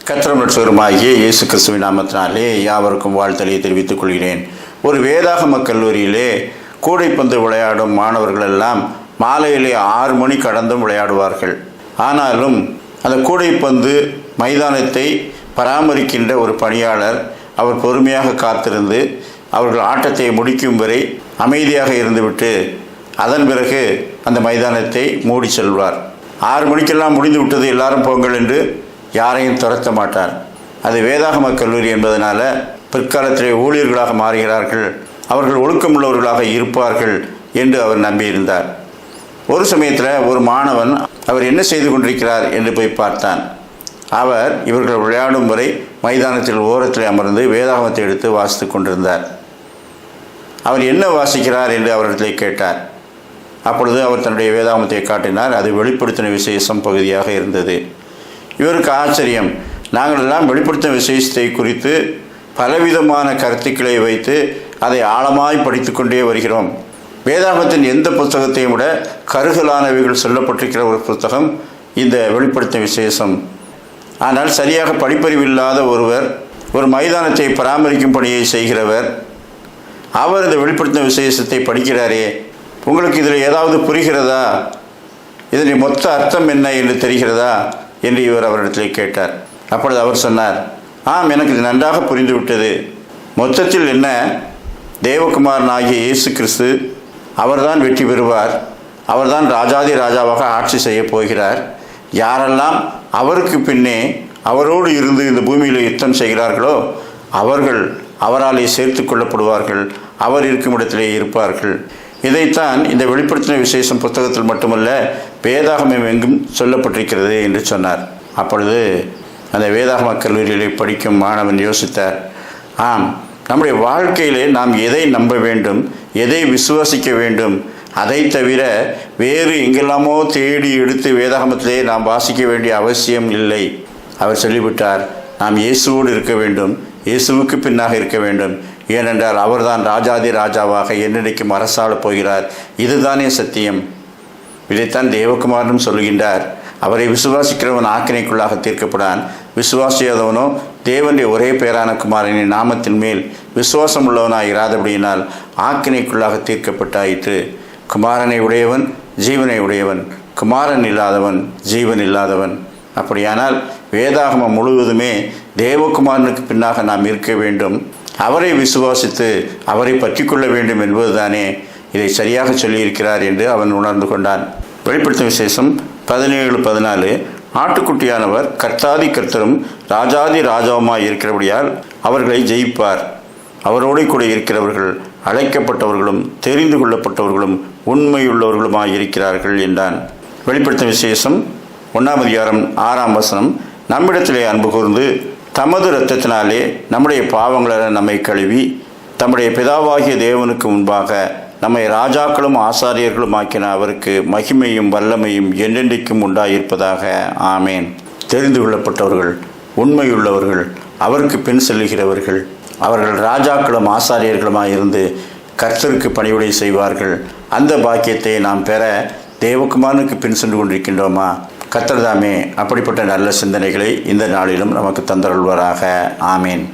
கர்த்தரும் இரட்சகருமாகிய இயேசு கிறிஸ்துவின் நாமத்தினாலே யாவருக்கும் வாழ்த்தலை தெரிவித்துக் கொள்கிறேன். ஒரு வேதாகம கல்லூரியிலே கூடைப்பந்து விளையாடும் மாணவர்கள் எல்லாம் மாலையிலே 6 மணி கடந்தும் விளையாடுவார்கள். ஆனாலும் அந்த கூடைப்பந்து மைதானத்தை பராமரிக்கின்ற ஒரு பணியாளர் அவர் பொறுமையாக காத்திருந்து அவர்கள் ஆட்டத்தை முடிக்கும் வரை அமைதியாக இருந்துவிட்டு அதன் பிறகு அந்த மைதானத்தை மூடி செல்வார். 6 மணிக்கெல்லாம் முடிந்து விட்டது, எல்லாரும் போங்கள் என்று யாரையும் துரத்த மாட்டார். அது வேதாகம கல்லூரி என்பதனால பிற்காலத்திலே ஊழியர்களாக மாறுகிறார்கள், அவர்கள் ஒழுக்கமுள்ளவர்களாக இருப்பார்கள் என்று அவர் நம்பியிருந்தார். ஒரு சமயத்தில் ஒரு மாணவன் அவர் என்ன செய்து கொண்டிருக்கிறார் என்று போய் பார்த்தான். அவர் இவர்கள் விளையாடும் வரை மைதானத்தில் ஓரத்தில் அமர்ந்து வேதாகமத்தை எடுத்து வாசித்து கொண்டிருந்தார். அவர் என்ன வாசிக்கிறார் என்று அவரிடத்தில் கேட்டார். அப்பொழுது அவர் தன்னுடைய வேதாகமத்தை காட்டினார். அது வெளிப்படுத்தின விசேஷம் பகுதியாக இருந்தது. இவருக்கு ஆச்சரியம். நாங்கள் எல்லாம் வெளிப்படுத்தின விசேஷத்தை குறித்து பலவிதமான கருத்துக்களை வைத்து அதை ஆழமாய் படித்து கொண்டே வருகிறோம். வேதாகமத்தின் எந்த புத்தகத்தையும் விட கருகலானவைகள் சொல்லப்பட்டிருக்கிற ஒரு புத்தகம் இந்த வெளிப்படுத்தின விசேஷம். ஆனால் சரியாக படிப்பறிவில்லாத ஒருவர், ஒரு மைதானத்தை பராமரிக்கும் பணியை செய்கிறவர், அவர் இந்த வெளிப்படுத்தின விசேஷத்தை படிக்கிறாரே, உங்களுக்கு இதில் ஏதாவது புரிகிறதா, இதனுடைய மொத்த அர்த்தம் என்ன என்று தெரிகிறதா என்று இவர் அவரிடத்தில் கேட்டார். அப்பொழுது அவர் சொன்னார், ஆம், எனக்கு இது நன்றாக புரிந்துவிட்டது. மொத்தத்தில் என்ன, தேவகுமாரனாகிய இயேசு கிறிஸ்து அவர்தான் வெற்றி பெறுவார், அவர்தான் ராஜாதி ராஜாவாக ஆட்சி செய்ய போகிறார். யாரெல்லாம் அவருக்கு பின்னே அவரோடு இருந்து இந்த பூமியில் யுத்தம் செய்கிறார்களோ அவர்கள் அவராலே சேர்த்து கொள்ளப்படுவார்கள், அவர் இருக்கும் இடத்திலே இருப்பார்கள். இதைத்தான் இந்த வெளிப்படுத்தின விசேஷம் புத்தகத்தில் மட்டுமல்ல வேதாகமம் எங்கும் சொல்லப்பட்டிருக்கிறது என்று சொன்னார். அப்பொழுது அந்த வேதாகம கல்லூரியிலே படிக்கும் மாணவன் யோசித்தார், ஆம், நம்முடைய வாழ்க்கையிலே நாம் எதை நம்ப வேண்டும், எதை விசுவாசிக்க வேண்டும், அதை தவிர வேறு எங்கெல்லாமோ தேடி எடுத்து வேதாகமத்திலே நாம் வாசிக்க வேண்டிய அவசியம் இல்லை. அவர் சொல்லிவிட்டார், நாம் இயேசுவோடு இருக்க வேண்டும், இயேசுவுக்கு பின்னாக இருக்க வேண்டும். ஏனென்றால் அவர்தான் ராஜாதி ராஜாவாக என்னைக்கும் அரசாளப் போகிறார். இதுதானே சத்தியம். இதைத்தான் தேவகுமாரனும் சொல்கின்றார். அவரை விசுவாசிக்கிறவன் ஆக்கினைக்குள்ளாக தீர்க்கப்படான், விசுவாசியாதவனோ தேவனுடைய ஒரே பேரான குமாரனின் நாமத்தின் மேல் விசுவாசம் உள்ளவனாக இராதபடியினால் ஆக்கினைக்குள்ளாக தீர்க்கப்பட்டாயிற்று. குமாரனை உடையவன் ஜீவனை உடையவன், குமாரன் இல்லாதவன் ஜீவன் இல்லாதவன். அப்படியானால் வேதாகமம் முழுவதுமே தேவகுமாரனுக்கு பின்னாக நாம் இருக்க வேண்டும், அவரை விசுவாசித்து அவரை பற்றி கொள்ள வேண்டும் என்பதுதானே இதை சரியாக சொல்லியிருக்கிறார் என்று அவன் உணர்ந்து கொண்டான். வெளிப்படுத்தின விசேஷம் 17:14 ஆட்டுக்குட்டியானவர் கர்த்தாதி கர்த்தரும் ராஜாதி ராஜாவுமாய் இருக்கிறபடியால் அவர்களை ஜெயிப்பார். அவரோடு கூட இருக்கிறவர்கள் அழைக்கப்பட்டவர்களும் தெரிந்து கொள்ளப்பட்டவர்களும் உண்மையுள்ளவர்களுமாய் இருக்கிறார்கள் என்றான். வெளிப்படுத்தின விசேஷம் 1:6 நம்மிடத்திலே அன்பு கூர்ந்து தமது இரத்தத்தினாலே நம்முடைய பாவங்களை நம்மை கழுவி தம்முடைய பிதாவாகிய தேவனுக்கு முன்பாக நம்மை ராஜாக்களும் ஆசாரியர்களும் ஆக்கின அவருக்கு மகிமையும் வல்லமையும் என்றென்றைக்கும் உண்டாயிருப்பதாக. ஆமேன். தெரிந்து கொள்ளப்பட்டவர்கள், உண்மையுள்ளவர்கள், அவருக்கு பின் செல்லுகிறவர்கள், அவர்கள் ராஜாக்களும் ஆசாரியர்களுமாய் இருந்து கர்த்தருக்கு பணிவிடை செய்வார்கள். அந்த பாக்கியத்தை நாம் பெற தேவகுமாரனுக்கு பின் சென்று கொண்டிருக்கின்றோமா? கர்த்தர் தாமே அப்படிப்பட்ட நல்ல சிந்தனைகளை இந்த நாளிலும் நமக்கு தந்தருள்வாராக. ஆமேன்.